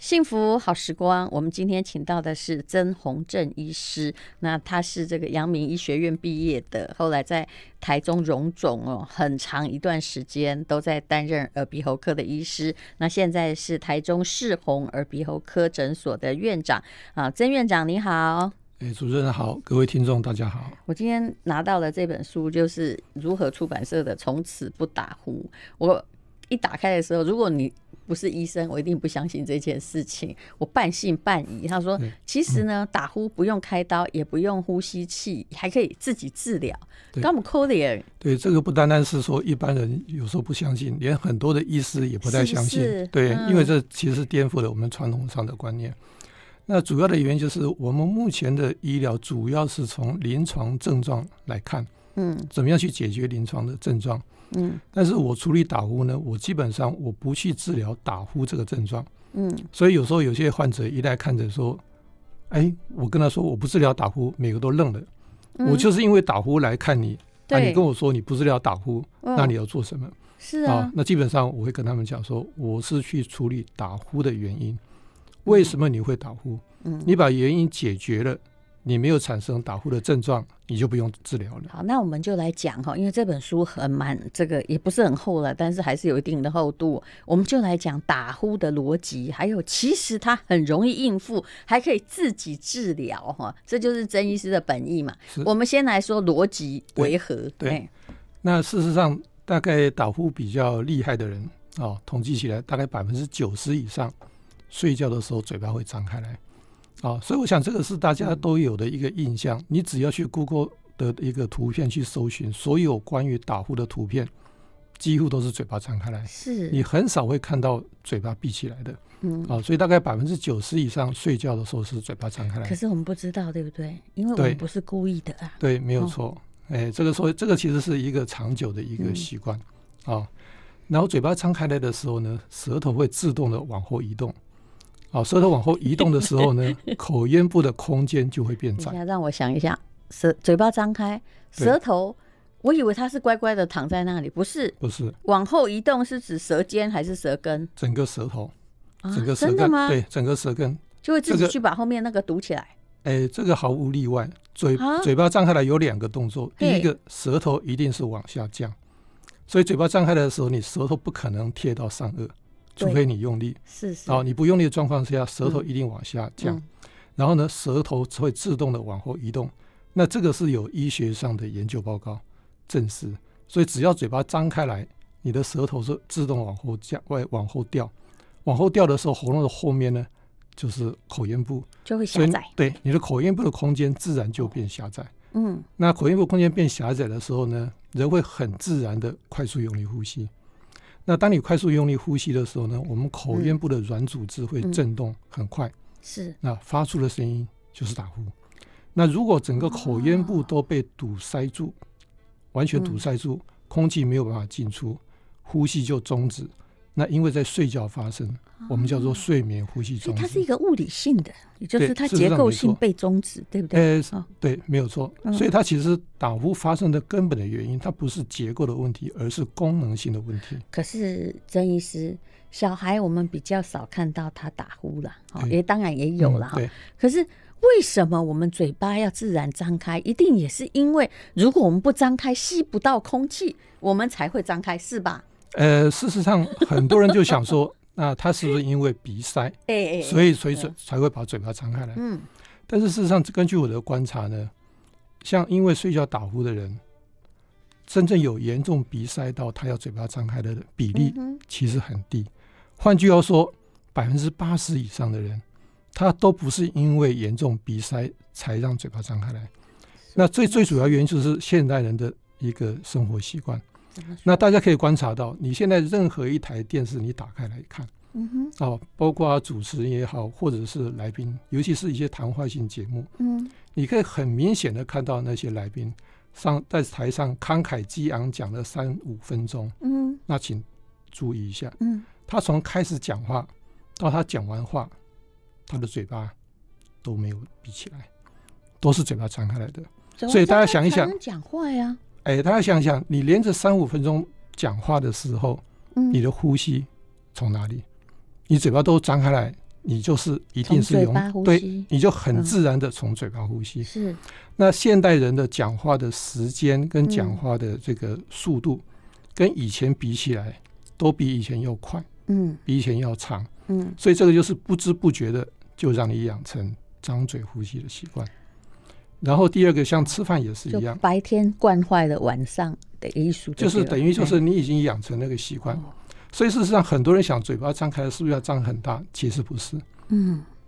幸福好时光，我们今天请到的是曾宏正医师。那他是这个阳明医学院毕业的，后来在台中荣总很长一段时间都在担任耳鼻喉科的医师。那现在是台中世宏耳鼻喉科诊所的院长曾院长你好。主持人好，各位听众大家好。我今天拿到了这本书，就是如何出版社的《从此不打呼》。我一打开的时候，如果你不是医生，我一定不相信这件事情。我半信半疑。他说，其实呢，打呼不用开刀，也不用呼吸器，还可以自己治疗。干嘛可怜？对，这个不单单是说一般人有时候不相信，连很多的医师也不太相信。是对，因为这其实颠覆了我们传统上的观念。那主要的原因就是我们目前的医疗主要是从临床症状来看，怎么样去解决临床的症状。但是我处理打呼呢，我基本上我不去治疗打呼这个症状。所以有时候有些患者一来看着说，我跟他说我不治疗打呼，每个都愣了。我就是因为打呼来看你，你跟我说你不治疗打呼，那你要做什么？是啊，那基本上我会跟他们讲说，我是去处理打呼的原因。为什么你会打呼？你把原因解决了，你没有产生打呼的症状，你就不用治疗了。好，那我们就来讲因为这本书这个也不是很厚了，但是还是有一定的厚度。我们就来讲打呼的逻辑，还有其实它很容易应付，还可以自己治疗这就是曾医师的本意嘛。我们先来说逻辑为何？对，那事实上大概打呼比较厉害的人统计起来大概90%以上睡觉的时候嘴巴会张开来。所以我想这个是大家都有的一个印象。你只要去 Google 的一个图片去搜寻，所有关于打呼的图片几乎都是嘴巴张开来，是你很少会看到嘴巴闭起来的。所以大概90%以上睡觉的时候是嘴巴张开来。可是我们不知道，对不对？因为我们不是故意的啊。对，没有错。这个其实是一个长久的一个习惯。然后嘴巴张开来的时候呢，舌头会自动的往后移动。舌头往后移动的时候呢，口咽部的空间就会变窄。让我想一下，嘴巴张开，舌头，我以为它是乖乖的躺在那里，不是，往后移动是指舌尖还是舌根？整个舌头，整个舌根。真的吗？对，整个舌根就会自己去把后面那个堵起来。这个毫无例外。嘴巴张开来有2个动作，第一个舌头一定是往下降，所以嘴巴张开来的时候，你舌头不可能贴到上颚。除非你用力，你不用力的状况下，舌头一定往下降，然后呢，舌头会自动的往后移动。那这个是有医学上的研究报告证实，所以只要嘴巴张开来，你的舌头是自动往后降，往后掉。往后掉的时候，喉咙的后面呢，就是口咽部就会狭窄。对，你的口咽部的空间自然就变狭窄。那口咽部空间变狭窄的时候呢，人会很自然的快速用力呼吸。那当你快速用力呼吸的时候呢，我们口咽部的软组织会震动很快，那发出的声音就是打呼。那如果整个口咽部都被堵塞住，完全堵塞住，空气没有办法进出，呼吸就终止。那因为在睡觉发生，我们叫做睡眠呼吸终止。它是一个物理性的，也就是它结构性被终止，对不对？对，没有错。所以它其实打呼发生的根本的原因，它不是结构的问题，而是功能性的问题。可是曾医师，小孩我们比较少看到他打呼啦，当然也有啦。可是为什么我们嘴巴要自然张开？一定也是因为如果我们不张开，吸不到空气，我们才会张开，是吧？事实上很多人就想说那他是不是因为鼻塞所以才会把嘴巴张开来。但是事实上根据我的观察呢，像因为睡觉打呼的人，真正有严重鼻塞到他要嘴巴张开的比例其实很低。换句话说，80%以上的人他都不是因为严重鼻塞才让嘴巴张开来。那最主要原因就是现代人的一个生活习惯。那大家可以观察到，你现在任何一台电视你打开来看，包括主持人也好，或者是来宾，尤其是一些谈话性节目，你可以很明显的看到那些来宾在台上慷慨激昂讲了3-5分钟，那请注意一下，他从开始讲话到他讲完话，他的嘴巴都没有闭起来，都是嘴巴张开来的。所以大家想一想，讲话呀，大家想想，你连着3-5分钟讲话的时候，你的呼吸从哪里？你嘴巴都张开来，你就是一定是用对，你就很自然的从嘴巴呼吸。是。那现代人的讲话的时间跟讲话的这个速度，跟以前比起来，都比以前要快，比以前要长，所以这个就是不知不觉的就让你养成张嘴呼吸的习惯。然后第二个，像吃饭也是一样，白天惯坏了晚上的艺术，就是等于就是你已经养成那个习惯。所以事实上，很多人想嘴巴张开是不是要张很大？其实不是，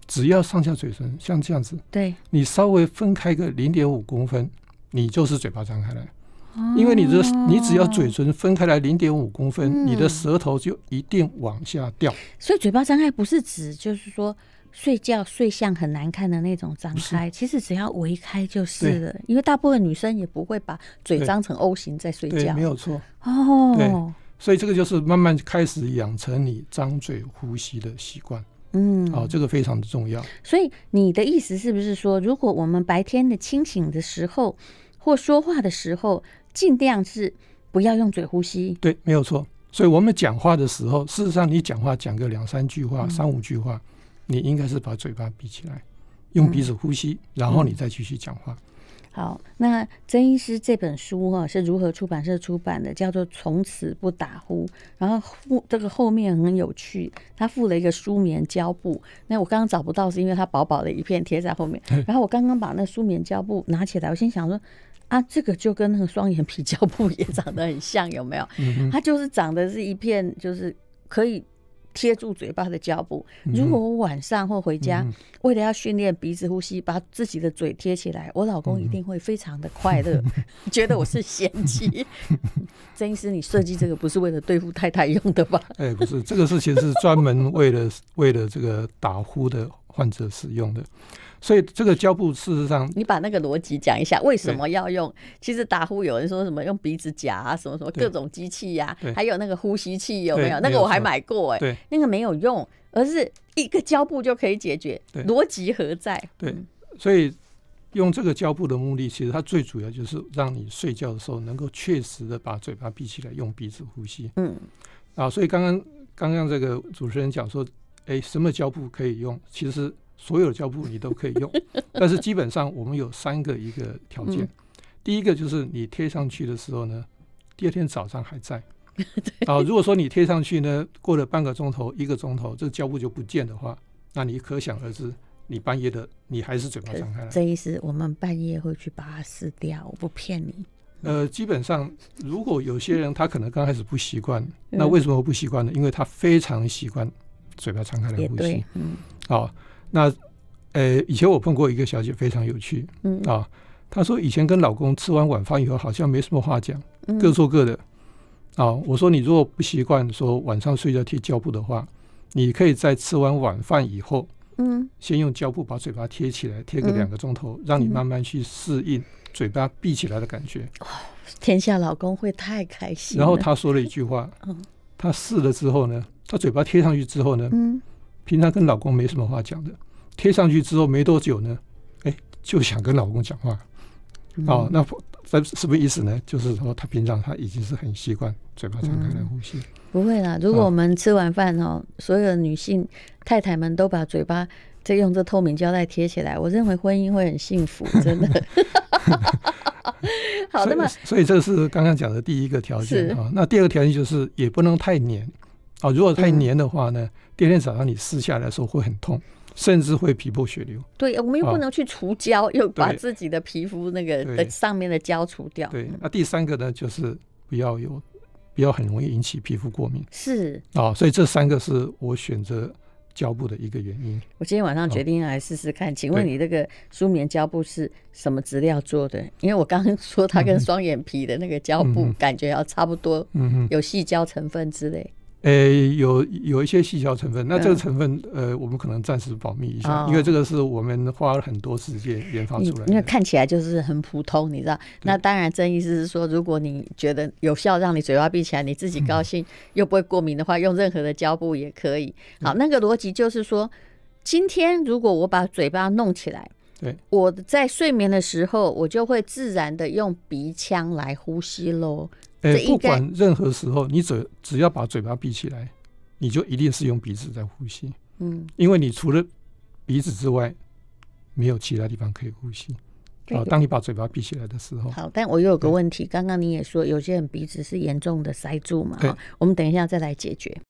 只要上下嘴唇像这样子，对，你稍微分开个0.5公分，你就是嘴巴张开来。因为你只要嘴唇分开来0.5公分，你的舌头就一定往下掉。所以嘴巴张开不是指就是说睡觉睡相很难看的那种张开，其实只要微开就是了。因为大部分女生也不会把嘴张成 O 型在睡觉，对，没有错。对，所以这个就是慢慢开始养成你张嘴呼吸的习惯。这个非常的重要。所以你的意思是不是说，如果我们白天的清醒的时候或说话的时候，尽量是不要用嘴呼吸？对，没有错。所以我们讲话的时候，事实上你讲话讲个2-3句话、3-5句话，你应该是把嘴巴闭起来，用鼻子呼吸，然后你再继续讲话。好，那曾医师这本书是如何出版社出版的，叫做《从此不打呼》，然后这个后面很有趣，他附了一个舒眠胶布。那我刚刚找不到，是因为它薄薄的一片贴在后面。然后我刚刚把那舒眠胶布拿起来，我心想说啊，这个就跟那个双眼皮胶布也长得很像，有没有？它就是长得是一片，就是可以贴住嘴巴的胶布。如果我晚上或回家，为了要训练鼻子呼吸，把自己的嘴贴起来，我老公一定会非常的快乐，觉得我是贤妻。曾医师，你设计这个不是为了对付太太用的吧？不是，这个事情是专门为了这个打呼的患者使用的。所以这个胶布事实上，你把那个逻辑讲一下，为什么要用？其实打呼有人说什么用鼻子夹啊，什么什么各种机器呀，还有那个呼吸器有没有？那个我还买过那个没有用，而是一个胶布就可以解决，逻辑何在？对，所以用这个胶布的目的，其实它最主要就是让你睡觉的时候能够确实的把嘴巴闭起来，用鼻子呼吸。所以刚刚这个主持人讲说，什么胶布可以用？其实所有的胶布你都可以用，但是基本上我们有3个一个条件。第一个就是你贴上去的时候呢，第二天早上还在。如果说你贴上去呢，过了半个钟头、1个钟头，这个胶布就不见的话，那你可想而知，你半夜的你还是嘴巴张开来。这意思我们半夜会去把它撕掉，我不骗你。基本上如果有些人他可能刚开始不习惯，那为什么不习惯呢？因为他非常习惯嘴巴张开来呼吸。那以前我碰过一个小姐非常有趣，她说以前跟老公吃完晚饭以后好像没什么话讲，各做各的。我说你如果不习惯说晚上睡觉贴胶布的话，你可以在吃完晚饭以后，先用胶布把嘴巴贴起来，贴个2个钟头，让你慢慢去适应嘴巴闭起来的感觉。天下老公会太开心了。然后她说了一句话，她试了之后呢，她嘴巴贴上去之后呢，平常跟老公没什么话讲的，贴上去之后没多久呢，就想跟老公讲话。那是不是意思呢？就是说她平常她已经是很习惯嘴巴张开来呼吸。不会啦，如果我们吃完饭所有的女性太太们都把嘴巴用这透明胶带贴起来，我认为婚姻会很幸福，真的。好的嘛，所以这是刚刚讲的第一个条件。那第二个条件就是也不能太黏。如果太黏的话呢，第二天早上你撕下来的时候会很痛，甚至会皮破血流。对，我们又不能去除胶，又把自己的皮肤那个的上面的胶除掉。对，那第3个呢，就是不要很容易引起皮肤过敏。是所以这3个是我选择胶布的一个原因。我今天晚上决定要来试试看。请问你这个舒眠胶布是什么质料做的？因为我刚刚说它跟双眼皮的那个胶布感觉要差不多，有矽胶成分之类。有一些矽胶成分，那这个成分我们可能暂时保密一下，因为这个是我们花了很多时间研发出来的。因为看起来就是很普通，你知道。那当然，真意思是说，如果你觉得有效，让你嘴巴闭起来，你自己高兴又不会过敏的话，用任何的胶布也可以。好，那个逻辑就是说，今天如果我把嘴巴弄起来，我在睡眠的时候，我就会自然的用鼻腔来呼吸咯。不管任何时候，你只要把嘴巴闭起来，你就一定是用鼻子在呼吸。因为你除了鼻子之外，没有其他地方可以呼吸。当你把嘴巴闭起来的时候。好，但我又有个问题，刚刚你也说有些人鼻子是严重的塞住嘛，我们等一下再来解决。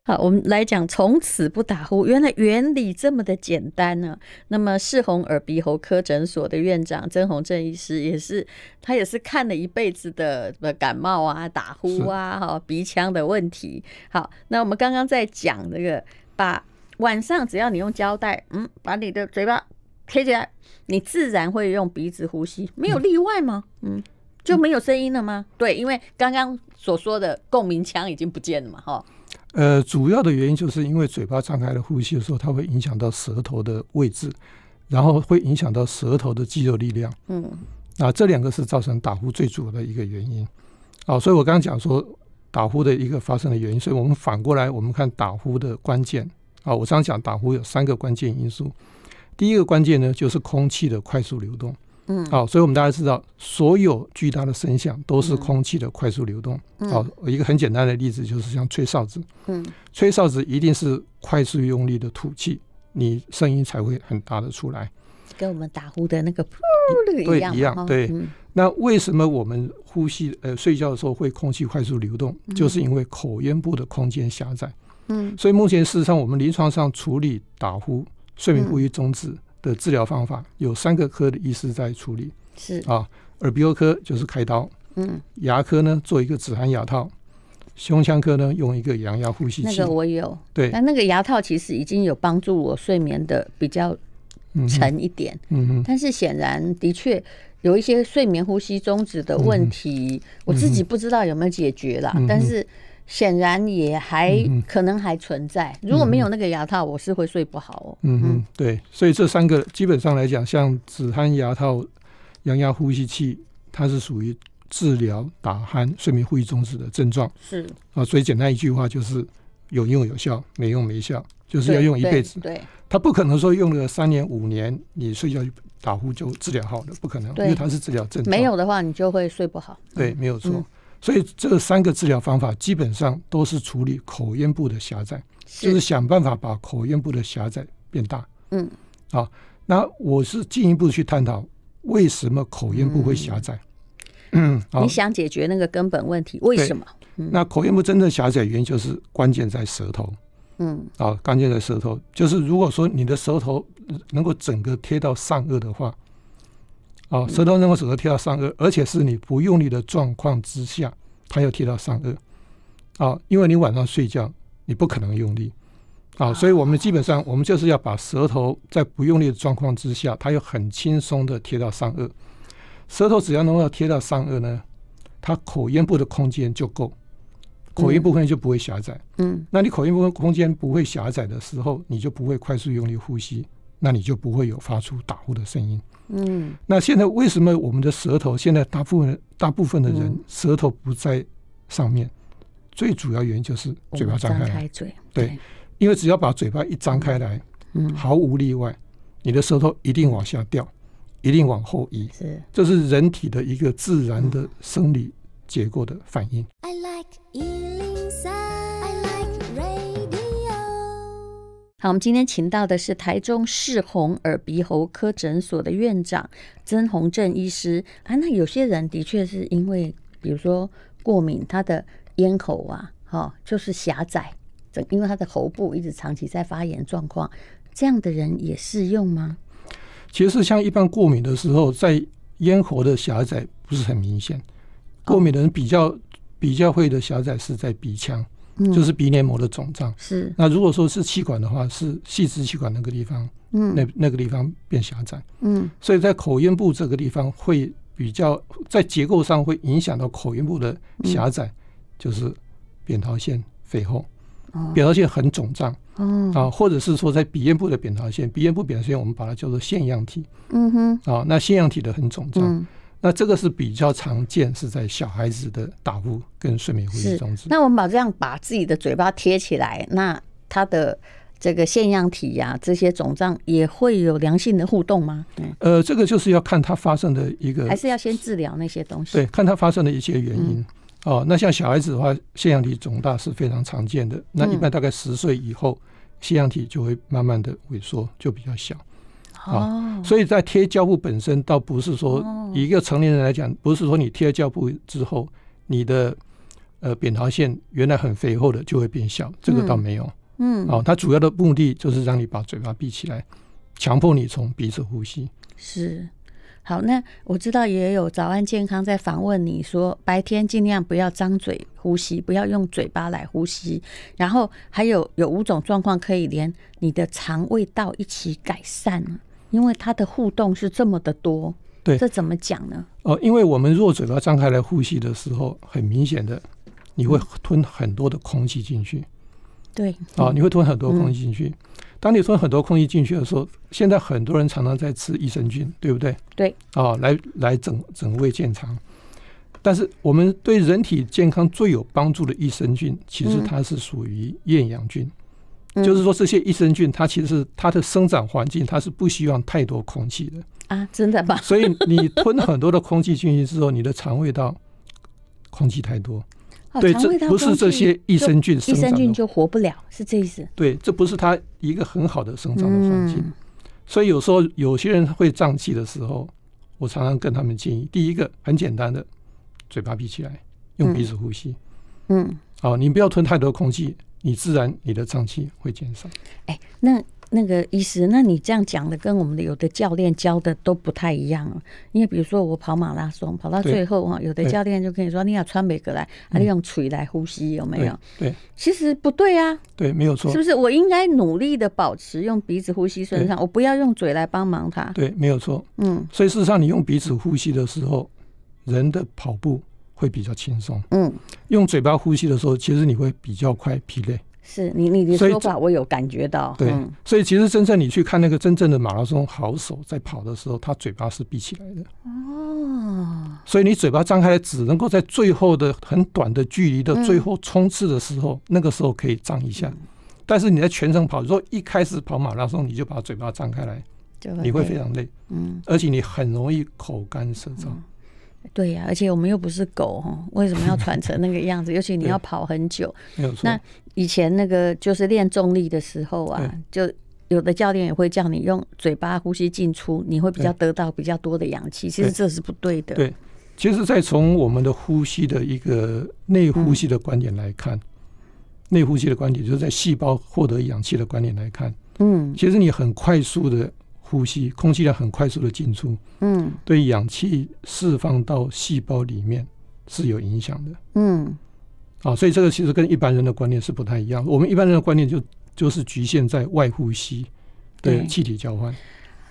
好，我们来讲从此不打呼，原来原理这么的简单呢。那么世宏耳鼻喉科诊所的院长曾宏正医师他也是看了一辈子的感冒啊、打呼啊、鼻腔的问题。好，那我们刚刚在讲这个，把晚上只要你用胶带，把你的嘴巴贴起来，你自然会用鼻子呼吸，没有例外吗？就没有声音了吗？对，因为刚刚所说的共鸣腔已经不见了嘛，主要的原因就是因为嘴巴张开了呼吸的时候，它会影响到舌头的位置，然后会影响到舌头的肌肉力量。这两个是造成打呼最主要的一个原因。所以我刚刚讲说打呼的一个发生的原因，所以我们反过来我们看打呼的关键。我常讲打呼有3个关键因素。第一个关键呢，就是空气的快速流动。所以我们大家知道，所有巨大的声响都是空气的快速流动。一个很简单的例子就是像吹哨子。吹哨子一定是快速用力的吐气，你声音才会很大的出来，跟我们打呼的那个对一样。对，那为什么我们呼吸睡觉的时候会空气快速流动？就是因为口咽部的空间狭窄。所以目前事实上我们临床上处理打呼、睡眠呼吸中止的治疗方法有3个科的医师在处理。是耳鼻喉科就是开刀，牙科呢做一个止鼾牙套，胸腔科呢用一个阳压呼吸器。那个我有，对，但那个牙套其实已经有帮助我睡眠的比较沉一点。但是显然的确有一些睡眠呼吸中止的问题，我自己不知道有没有解决啦，但是显然也还可能还存在。如果没有那个牙套，我是会睡不好。对，所以这3个基本上来讲，像止鼾牙套、阳压呼吸器，它是属于治疗打鼾、睡眠呼吸中止的症状。所以简单一句话就是有用有效，没用没效，就是要用一辈子。对，它不可能说用了3年5年，你睡觉打呼就治疗好了，不可能，因为它是治疗症状。没有的话，你就会睡不好。对，没有错。所以这3个治疗方法基本上都是处理口咽部的狭窄，就是想办法把口咽部的狭窄变大。那我是进一步去探讨为什么口咽部会狭窄。你想解决那个根本问题，为什么？那口咽部真正狭窄原因就是关键在舌头。关键在舌头，就是如果说你的舌头能够整个贴到上颚的话，舌头能够整个贴到上颚，而且是你不用力的状况之下，它要贴到上颚。因为你晚上睡觉你不可能用力。所以我们基本上我们就是要把舌头在不用力的状况之下，它又很轻松的贴到上颚。舌头只要能够贴到上颚呢，它口咽部的空间就够，口咽部空间就不会狭窄。那你口咽部空间不会狭窄的时候，你就不会快速用力呼吸，那你就不会有发出打呼的声音。那现在为什么我们的舌头现在大部分的人舌头不在上面？最主要原因就是嘴巴张开来。对，因为只要把嘴巴一张开来，毫无例外，你的舌头一定往下掉，一定往后移。这是人体的一个自然的生理结构的反应。I like 好，我们今天请到的是台中世宏耳鼻喉科诊所的院长曾宏正医师。那有些人的确是因为比如说过敏，他的咽喉就是狭窄，因为他的喉部一直长期在发炎状况，这样的人也适用吗？其实像一般过敏的时候，在咽喉的狭窄不是很明显，过敏的人比较会的狭窄是在鼻腔，就是鼻黏膜的肿胀。那如果说是气管的话，是细支气管那个地方，那个地方变狭窄。所以在口咽部这个地方会比较在结构上会影响到口咽部的狭窄，就是扁桃腺肥厚，扁桃腺很肿胀。或者是说在鼻咽部的扁桃腺，鼻咽部扁桃腺我们把它叫做腺样体。那腺样体的很肿胀。那这个是比较常见，是在小孩子的打呼跟睡眠呼吸中止。那我们把自己的嘴巴贴起来，那它的这个腺样体这些肿胀也会有良性的互动吗？这个就是要看它发生的一个，还是要先治疗那些东西？对，看它发生的一些原因。那像小孩子的话，腺样体肿大是非常常见的。那一般大概10岁以后，腺样体就会慢慢的萎缩，就比较小。所以在贴胶布本身倒不是说，以一个成年人来讲，不是说你贴了胶布之后，你的扁桃腺原来很肥厚的就会变小，这个倒没有。它主要的目的就是让你把嘴巴闭起来，强迫你从鼻子呼吸。是。好，那我知道也有早安健康在访问你说，白天尽量不要张嘴呼吸，不要用嘴巴来呼吸，然后还有5种状况可以连你的肠胃道一起改善，因为它的互动是这么的多。对，这怎么讲呢？因为我们如果嘴巴张开来呼吸的时候，很明显的你会吞很多的空气进去。对，你会吞很多空气进去。当你吞很多空气进去的时候，现在很多人常常在吃益生菌，对不对？对，来整胃健康。但是我们对人体健康最有帮助的益生菌，其实它是属于厌氧菌。就是说这些益生菌它其实它的生长环境它是不希望太多空气的啊，真的吗？所以你吞很多的空气进去之后，你的肠胃道空气太多。对，这不是这些益生菌生长的，益生菌就活不了，是这意思？对，这不是它一个很好的生长的环境。所以有时候有些人会胀气的时候，我常常跟他们建议，第一个很简单的，嘴巴闭起来，用鼻子呼吸。你不要吞太多空气，你自然你的胀气会减少。那个医师，那你这样讲的跟我们的有的教练教的都不太一样。因为比如说我跑马拉松跑到最后，有的教练就跟你说你要穿美格来，你用嘴来呼吸，有没有？对，其实不对啊。对，没有错。是不是我应该努力的保持用鼻子呼吸顺畅，我不要用嘴来帮忙它？对，没有错。所以事实上你用鼻子呼吸的时候，人的跑步会比较轻松。用嘴巴呼吸的时候，其实你会比较快疲累。是你的说法我有感觉到。对，所以其实真正你去看那个真正的马拉松好手在跑的时候，他嘴巴是闭起来的。所以你嘴巴张开来只能够在最后的很短的距离的最后冲刺的时候，那个时候可以张一下。但是你在全程跑，如果一开始跑马拉松你就把嘴巴张开来，你会非常累。而且你很容易口干舌燥。对呀，而且我们又不是狗，为什么要喘成那个样子？尤其你要跑很久。没有错。那以前那个就是练重力的时候啊，就有的教练也会叫你用嘴巴呼吸进出，你会比较得到比较多的氧气。其实这是不对的。对，其实再从我们的呼吸的一个内呼吸的观点来看，内呼吸的观点就是在细胞获得氧气的观点来看，其实你很快速的呼吸，空气量很快速的进出，对氧气释放到细胞里面是有影响的。所以这个其实跟一般人的观念是不太一样。我们一般人的观念就是局限在外呼吸的气体交换。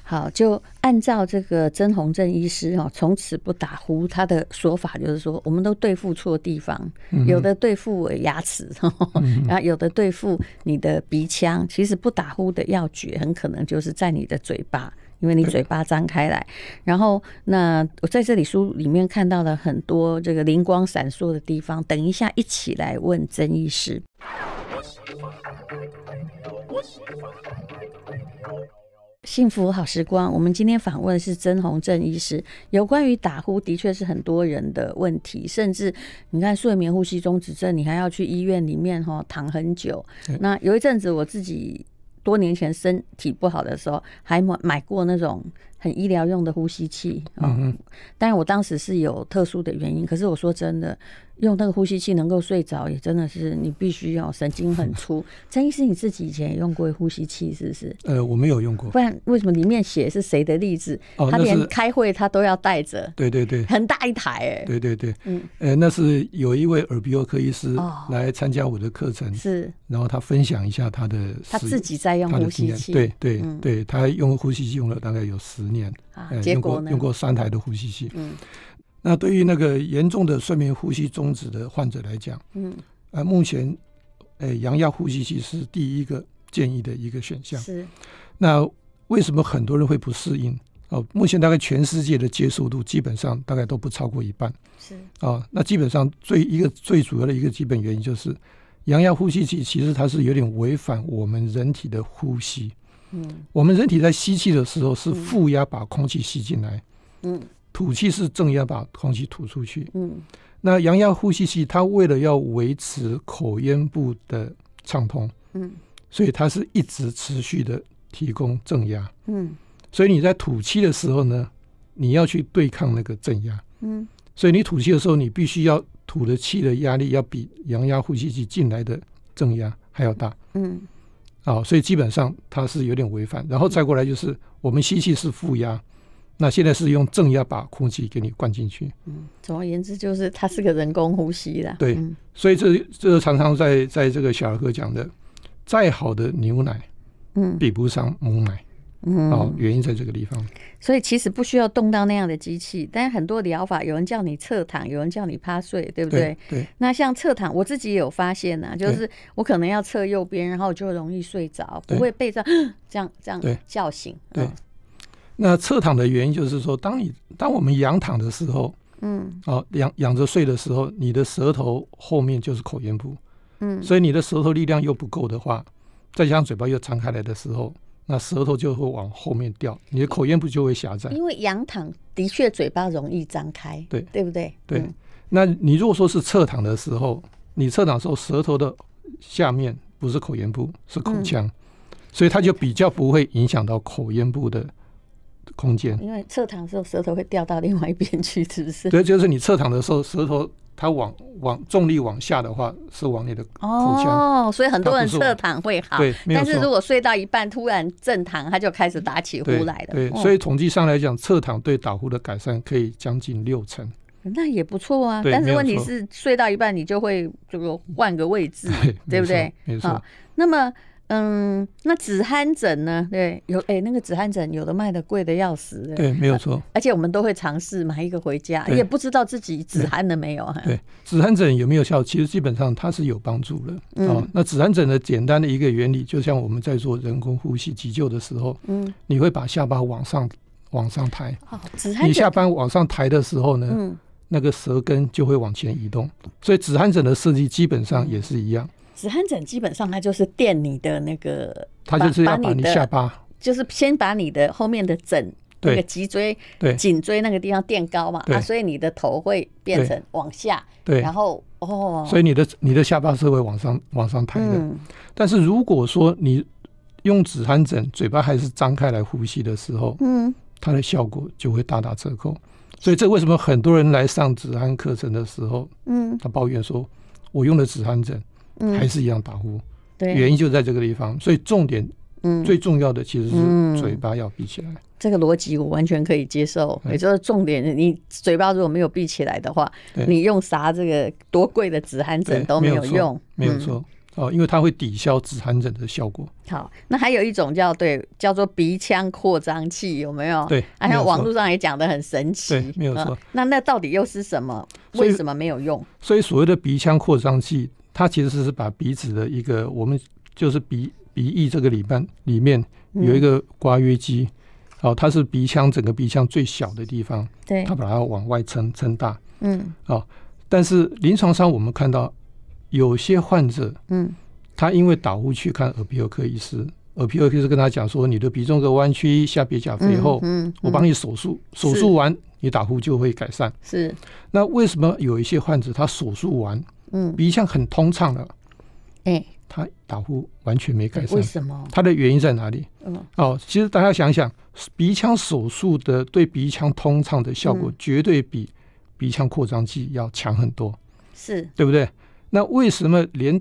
好，就按照这个曾宏正医师从此不打呼，他的说法就是说，我们都对付错地方，有的对付牙齿，然后有的对付你的鼻腔。其实不打呼的要诀很可能就是在你的嘴巴，因为你嘴巴张开来。然后那我在这里书里面看到了很多这个灵光闪烁的地方，等一下一起来问曾医师。幸福好时光，我们今天访问的是曾宏正医师。有关于打呼的确是很多人的问题，甚至你看睡眠呼吸中止症，你还要去医院里面躺很久。那有一阵子我自己多年前身体不好的时候，还买过那种很医疗用的呼吸器。但是我当时是有特殊的原因，可是我说真的，用那个呼吸器能够睡着，也真的是你必须要神经很粗。曾医师，你自己以前也用过呼吸器是不是？我没有用过。不然为什么里面写是谁的例子？他连开会他都要带着。对对对，很大一台。对对对，那是有一位耳鼻喉科医师来参加我的课程，是，然后他分享一下他自己在用呼吸器。对对对，他用呼吸器用了大概有10年，结果呢？用过3台的呼吸器。那对于那个严重的睡眠呼吸中止的患者来讲，目前阳压呼吸器是第一个建议的一个选项。是。那为什么很多人会不适应？目前大概全世界的接受度基本上大概都不超过1半。是。那基本上最主要的一个基本原因就是阳压呼吸器其实它是有点违反我们人体的呼吸。我们人体在吸气的时候是负压把空气吸进来。吐气是正压把空气吐出去。那阳压呼吸器它为了要维持口咽部的畅通，所以它是一直持续的提供正压。所以你在吐气的时候呢，你要去对抗那个正压。所以你吐气的时候，你必须要吐的气的压力要比阳压呼吸器进来的正压还要大。所以基本上它是有点违反。然后再过来就是我们吸气是负压，那现在是用正压把空气给你灌进去。总而言之就是它是个人工呼吸啦。对，所以这常常在这个小儿科讲的，再好的牛奶比不上母奶。原因在这个地方。所以其实不需要动到那样的机器，但是很多疗法，有人叫你侧躺，有人叫你趴睡，对不对？对。那像侧躺，我自己也有发现啊，就是我可能要侧右边，然后就容易睡着，不会被这样叫醒。对。那侧躺的原因就是说，当我们仰躺的时候，仰着睡的时候，你的舌头后面就是口咽部，所以你的舌头力量又不够的话，再加上嘴巴又张开来的时候，那舌头就会往后面掉，你的口咽部就会狭窄。因为仰躺的确嘴巴容易张开，对不对？对。那你如果说是侧躺的时候，你侧躺的时候舌头的下面不是口咽部，是口腔，所以它就比较不会影响到口咽部的空间。因为侧躺的时候舌头会掉到另外一边去，是不是？对，就是你侧躺的时候舌头它往重力往下的话，是往你的口腔。所以很多人侧躺会好，对，但是如果睡到一半突然正躺，他就开始打起呼来了。对，所以统计上来讲，侧躺对打呼的改善可以将近60%。那也不错啊。但是问题是睡到一半你就会换个位置，对不对？没错。那么那止鼾枕呢？对，有那个止鼾枕有的卖的贵的要死。对，没有错。而且我们都会尝试买一个回家，也不知道自己止鼾了没有。对，止鼾枕有没有效？其实基本上它是有帮助的。那止鼾枕的简单的一个原理，就像我们在做人工呼吸急救的时候，你会把下巴往上抬。你下巴往上抬的时候呢，那个舌根就会往前移动。所以止鼾枕的设计基本上也是一样。止鼾枕基本上它就是垫你的那个，它就是要把你下巴，就是先把你的后面的枕那个脊椎、颈椎那个地方垫高嘛，所以你的头会变成往下，然后所以你的下巴是会往上抬的。但是如果说你用止鼾枕，嘴巴还是张开来呼吸的时候，它的效果就会大打折扣。所以这为什么很多人来上止鼾课程的时候，他抱怨说，我用的止鼾枕还是一样打呼，原因就在这个地方。所以重点，最重要的其实是嘴巴要闭起来。这个逻辑我完全可以接受，也就是重点，你嘴巴如果没有闭起来的话，你用啥这个多贵的止鼾枕都没有用，没有错。因为它会抵消止鼾枕的效果。好，那还有一种叫做鼻腔扩张器，有没有？对，还有网络上也讲得很神奇。对，没有错。那到底又是什么？为什么没有用？所以所谓的鼻腔扩张器，它其实是把鼻子的一个，我们就是鼻翼这个里面有一个刮约肌，它是整个鼻腔最小的地方，对，它把它往外撑大。但是临床上我们看到有些患者，他因为打呼去看耳鼻喉科医师，耳鼻喉科医师跟他讲说，你的鼻中隔弯曲，下鼻甲肥厚，我帮你手术完，你打呼就会改善。是。那为什么有一些患者他手术完，鼻腔很通畅了，他打呼完全没改善？为什么？他的原因在哪里？其实大家想想，鼻腔手术的对鼻腔通畅的效果，绝对比鼻腔扩张剂要强很多，是对不对？那为什么连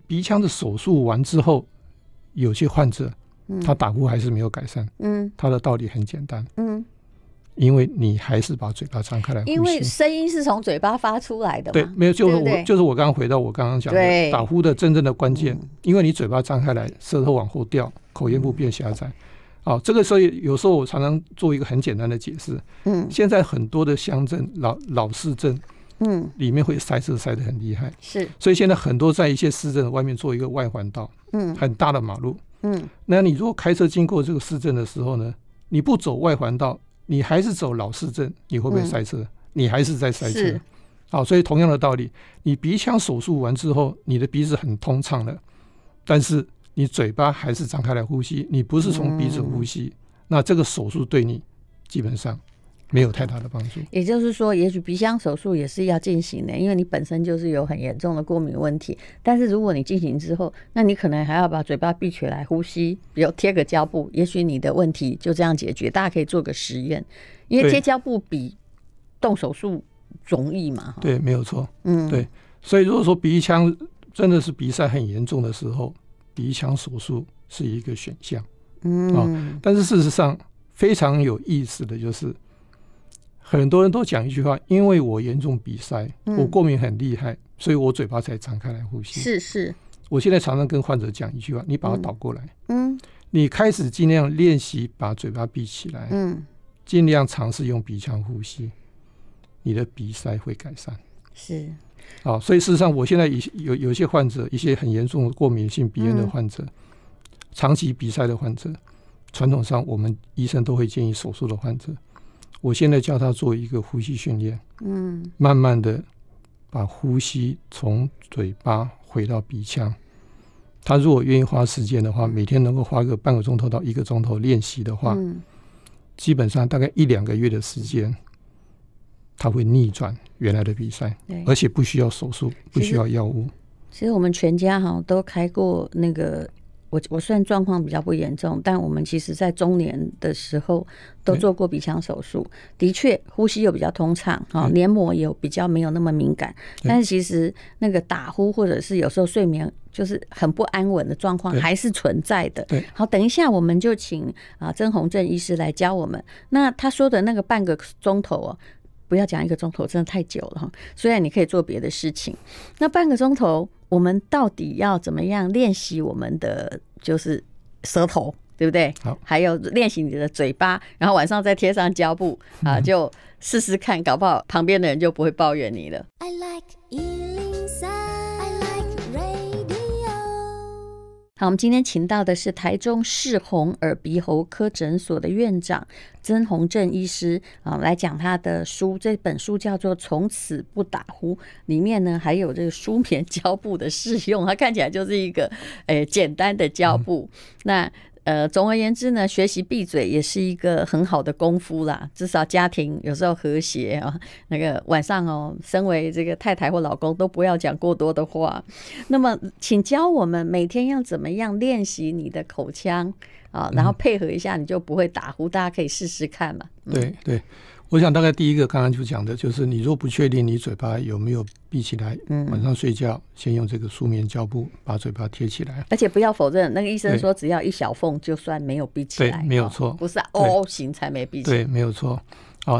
鼻腔的手术完之后，有些患者他打呼还是没有改善？他的道理很简单，因为你还是把嘴巴张开来呼吸，因为声音是从嘴巴发出来的嘛。对，没有，就是我刚刚回到我刚刚讲的打呼的真正的关键，因为你嘴巴张开来，舌头往后掉，口咽部变狭窄。这个时候有时候我常常做一个很简单的解释，现在很多的乡镇老市镇，里面会塞车塞得很厉害，是，所以现在很多在一些市镇外面做一个外环道，很大的马路，那你如果开车经过这个市镇的时候呢，你不走外环道，你还是走老市镇，你会不会塞车？你还是在塞车。所以同样的道理，你鼻腔手术完之后，你的鼻子很通畅了，但是你嘴巴还是张开来呼吸，你不是从鼻子呼吸，那这个手术对你基本上没有太大的帮助。也就是说，也许鼻腔手术也是要进行的，因为你本身就是有很严重的过敏问题。但是如果你进行之后，那你可能还要把嘴巴闭起来呼吸，比如贴个胶布，也许你的问题就这样解决。大家可以做个实验，因为贴胶布比动手术容易嘛。对，没有错。对。所以如果说鼻腔真的是鼻塞很严重的时候，鼻腔手术是一个选项。但是事实上非常有意思的就是，很多人都讲一句话：因为我严重鼻塞，我过敏很厉害，所以我嘴巴才张开来呼吸。是。我现在常常跟患者讲一句话：你把它倒过来，你开始尽量练习把嘴巴闭起来，尽量尝试用鼻腔呼吸，你的鼻塞会改善。是。所以事实上，我现在有些患者，一些很严重的过敏性鼻炎的患者，长期鼻塞的患者，传统上我们医生都会建议手术的患者，我现在叫他做一个呼吸训练，慢慢的把呼吸从嘴巴回到鼻腔。他如果愿意花时间的话，每天能够花个半个钟头到1个钟头练习的话，基本上大概1-2个月的时间，他会逆转原来的鼻塞，而且不需要手术，不需要药物。其实我们全家都开过那个，我虽然状况比较不严重，但我们其实在中年的时候都做过鼻腔手术，的确呼吸又比较通畅，黏膜也比较没有那么敏感，但是其实那个打呼或者是有时候睡眠就是很不安稳的状况还是存在的。好，等一下我们就请曾宏正医师来教我们。那他说的那个半个钟头不要讲1个钟头，真的太久了。虽然你可以做别的事情，那半个钟头我们到底要怎么样练习我们的就是舌头，对不对？好，还有练习你的嘴巴，然后晚上再贴上胶布就试试看，搞不好旁边的人就不会抱怨你了。I like 103, I like radio。 好，我们今天请到的是台中世宏耳鼻喉科诊所的院长曾宏正医师来讲他的书。这本书叫做《从此不打呼》，里面呢还有这个舒眠胶布的试用，它看起来就是一个简单的胶布。那总而言之呢，学习闭嘴也是一个很好的功夫啦，至少家庭有时候和谐那个晚上身为这个太太或老公都不要讲过多的话。那么请教我们每天要怎么样练习你的口腔然后配合一下你就不会打呼，大家可以试试看嘛。对，我想大概第一个刚刚就讲的就是你若不确定你嘴巴有没有闭起来，晚上睡觉先用这个舒眠胶布把嘴巴贴起来。而且不要否认那个医生说只要1小缝就算没有闭起来。对，没有错，不是O 型才没闭起来。对，没有错。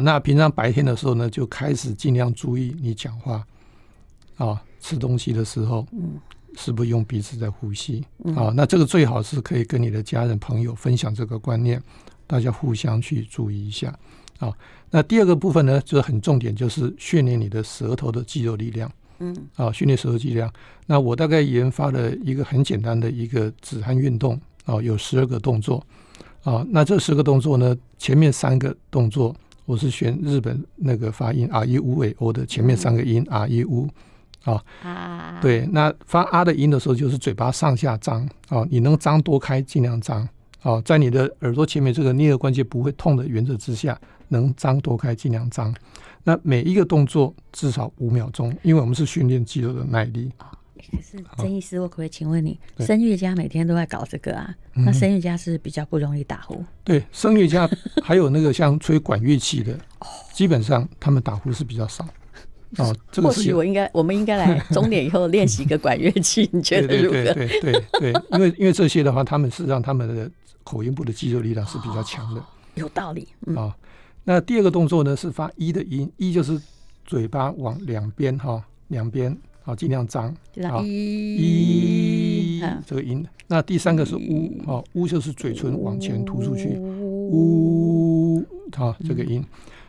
那平常白天的时候呢，就开始尽量注意你讲话吃东西的时候是不是用鼻子在呼吸那这个最好是可以跟你的家人朋友分享这个观念，大家互相去注意一下那第二个部分呢，就是很重点，就是训练你的舌头的肌肉力量。训练舌头肌量。那我大概研发了一个很简单的一个止鼾运动有12个动作那这10个动作呢，前面3个动作我是选日本那个发音 R E U E O 的前面3个音 R E U对，那发啊的音的时候就是嘴巴上下张你能张多开尽量张在你的耳朵前面这个颞颌关节不会痛的原则之下，能张多开尽量张。那每一个动作至少5秒钟，因为我们是训练肌肉的耐力。可是曾医师，我可不可以请问你，声乐家每天都在搞这个那声乐家是比较不容易打呼？对，声乐家还有那个像吹管乐器的基本上他们打呼是比较少这个或许我们应该来中年以后练习一个管乐器，你觉得如何？对，因为这些的话，他们是让他们的口咽部的肌肉力量是比较强的。有道理。那第二个动作呢是发一的音，一就是嘴巴往两边尽量张一这个音。那第3个是呜呜就是嘴唇往前突出去呜这个音。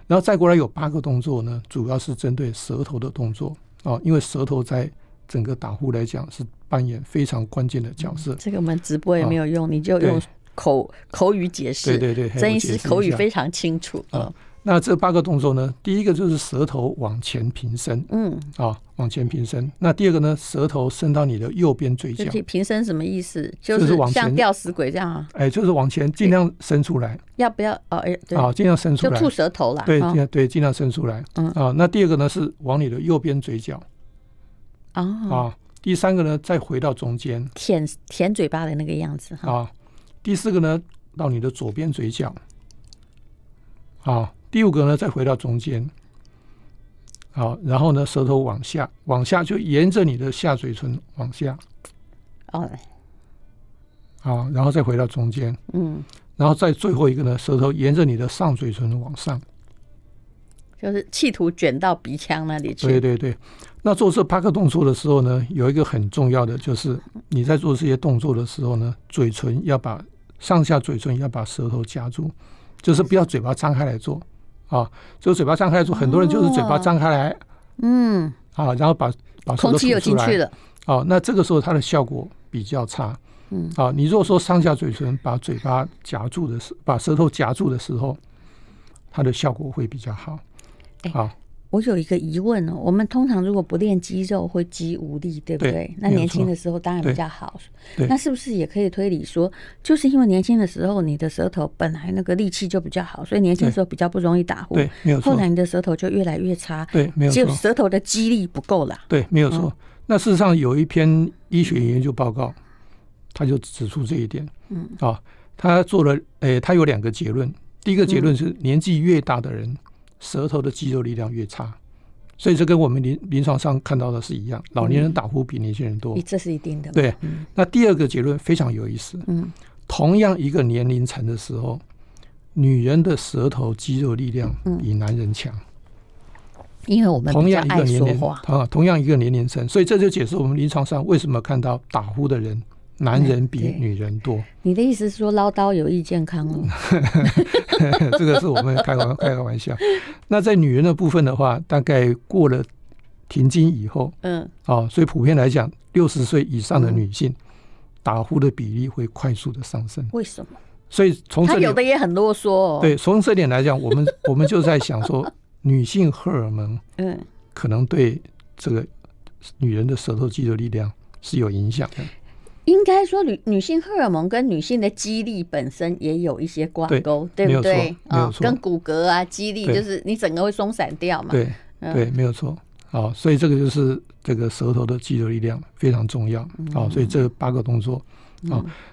然后再过来有8个动作呢，主要是针对舌头的动作因为舌头在整个打呼来讲是扮演非常关键的角色。这个我们直播也没有用你就用口语解释。对，曾医师口语非常清楚那这8个动作呢，第一个就是舌头往前平伸，往前平伸。那第二个呢，舌头伸到你的右边嘴角。平伸什么意思？就是像吊死鬼这样啊？就是往前尽量伸出来。要不要？对，尽量伸出来，就吐舌头啦。对，尽量伸出来。那第二个呢是往你的右边嘴角。第三个呢再回到中间，舔嘴巴的那个样子。第四个呢到你的左边嘴角。第五个呢再回到中间。然后呢舌头往下就沿着你的下嘴唇往下。然后再回到中间。然后再最后一个呢，舌头沿着你的上嘴唇往上，就是企图卷到鼻腔那里去。对。那做这8个动作的时候呢，有一个很重要的，就是你在做这些动作的时候呢，上下嘴唇要把舌头夹住，就是不要嘴巴张开来做就嘴巴张开来做，很多人就是嘴巴张开来，然后把舌头空气有进去了，那这个时候它的效果比较差。你如果说上下嘴唇把嘴巴夹住把舌头夹住的时候，它的效果会比较好。我有一个疑问我们通常如果不练肌肉会肌无力，对不对？那年轻的时候当然比较好。那是不是也可以推理说，就是因为年轻的时候你的舌头本来那个力气就比较好，所以年轻的时候比较不容易打呼。对，没有错。后来你的舌头就越来越差。对，没有错。就舌头的肌力不够了。对，没有错。那事实上有一篇医学研究报告，他就指出这一点。他做了他有2个结论。第一个结论是年纪越大的人舌头的肌肉力量越差，所以这跟我们临床上看到的是一样，老年人打呼比年轻人多。这是一定的。对。那第二个结论非常有意思。同样一个年龄层的时候，女人的舌头肌肉力量比男人强。因为我们比较爱说话。同样一个年龄层，所以这就解释我们临床上为什么看到打呼的人男人比女人多。你的意思是说唠叨有益健康这个是我们开个玩笑。那在女人的部分的话，大概过了停经以后，所以普遍来讲60岁以上的女性打呼的比例会快速的上升。为什么？所以从他有的也很啰嗦。对，从这点来讲，我们就在想说女性荷尔蒙可能对这个女人的舌头肌肉力量是有影响的。应该说女性荷尔蒙跟女性的肌力本身也有一些挂钩， 对不对？没有错。跟骨骼肌力就是你整个会松散掉嘛。对，没有错。所以这个就是这个舌头的肌肉力量非常重要。所以这8个动作。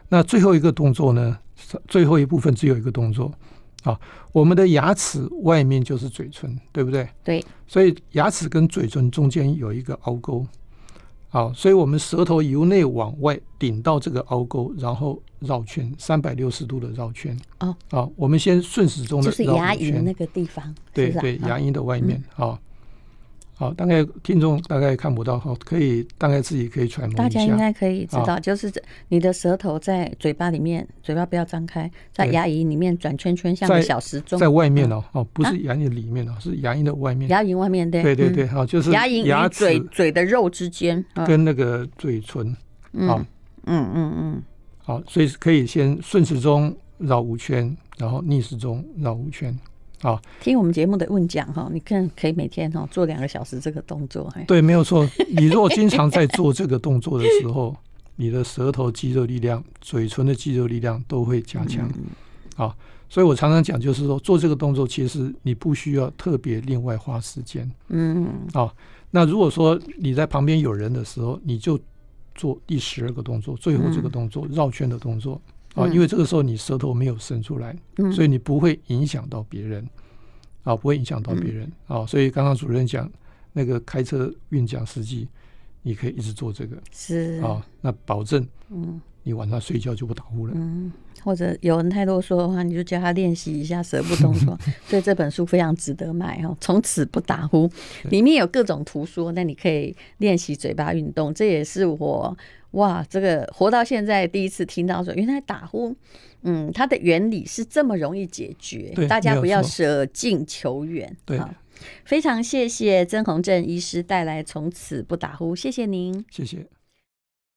那最后一个动作呢，最后一部分只有一个动作。我们的牙齿外面就是嘴唇，对不对？对。所以牙齿跟嘴唇中间有一个凹沟。所以我们舌头由内往外顶到这个凹沟，然后绕圈360度的绕圈。我们先顺时钟的绕圈，就是牙龈那个地方。对，牙龈的外面。大概听众大概看不到，可以大概自己可以揣摩一下。大家应该可以知道，就是你的舌头在嘴巴里面，嘴巴不要张开，在牙龈里面转圈圈，像个小时钟。在外面不是牙龈里面是牙龈的外面。牙龈外面，对。就是牙龈与嘴的肉之间，跟那个嘴唇。所以可以先顺时钟绕5圈，然后逆时钟绕5圈。听我们节目的问讲你可以每天做2个小时这个动作。对，没有错。你如果经常在做这个动作的时候，你的舌头肌肉力量、嘴唇的肌肉力量都会加强。所以我常常讲，就是说做这个动作，其实你不需要特别另外花时间。那如果说你在旁边有人的时候，你就做第12个动作，最后这个动作绕圈的动作。因为这个时候你舌头没有伸出来，所以你不会影响到别人。不会影响到别人。所以刚刚主任讲那个开车运讲司机，你可以一直做这个。是。那保证你晚上睡觉就不打呼了。或者有人太啰嗦的话，你就教他练习一下舌部动作。所以这本书非常值得买从此不打呼。里面有各种图说，那你可以练习嘴巴运动。这也是我这个活到现在第一次听到说，原来打呼它的原理是这么容易解决。大家不要舍近求远。非常谢谢曾宏正医师带来从此不打呼，谢谢您。谢谢。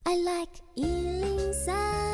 I like 103